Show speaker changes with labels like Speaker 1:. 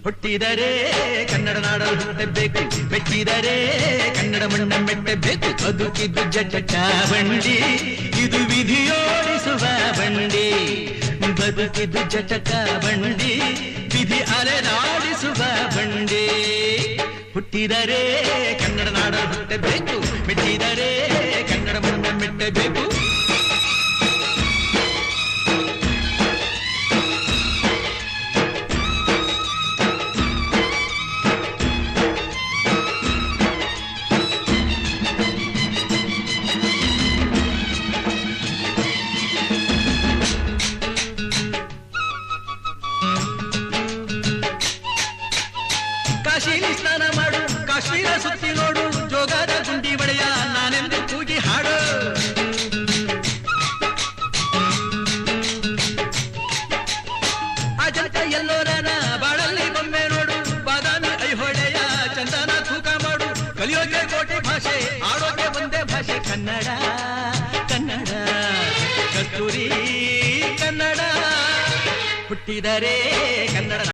Speaker 1: ಹುಟ್ಟಿದರೆ ಕನ್ನಡ ನಾಡಲು ಹುಟ್ಟಬೇಕು, ಮೆಚ್ಚಿದರೆ ಕನ್ನಡ ಮಣ್ಣ ಮೆಟ್ಟಬೇಕು. ಬದುಕಿದ್ದು ಜಟ ಬಂಡಿ, ಇದು ವಿಧಿಯೋಡಿಸುವ ಬಂಡಿ. ಬದುಕಿದ್ದು ಜಟಕ ಬಂಡಿ, ವಿಧಿ ಅಲೆದಾಡಿಸುವ ಬಂಡಿ. ಹುಟ್ಟಿದರೆ ಕನ್ನಡ ನಾಡಲು ಹುಟ್ಟಬೇಕು, ಮೆಚ್ಚಿದರೆ ಕನ್ನಡ ಮಣ್ಣ ಮೆಟ್ಟಬೇಕು. ಕಾಶಿಲಿ ಸ್ನಾನ ಮಾಡು, ಕಾಶ್ಮೀರ ಸುತ್ತಿ ನೋಡು, ಜೋಗದ ಗುಂಡಿ ಬಡೆಯ ನಾನೆಂದು ಕೂಗಿ ಹಾಡು. ಅಜಂತ ಎಲ್ಲೋರನ ಬಾಳಲ್ಲಿ ಬೊಮ್ಮೆ ನೋಡು, ಬಾದಾಮಿ ಐಹೊಳೆಯ ಚಂದನ ತೂಕ ಮಾಡು. ಕಲಿಯೋಕೆ ಕೋಟಿ ಭಾಷೆ, ಆಡೋಕೆ ಒಂದೇ ಭಾಷೆ ಕನ್ನಡ. ಕನ್ನಡ ಕಸ್ತೂರಿ ಕನ್ನಡ. ಹುಟ್ಟಿದರೆ ಕನ್ನಡ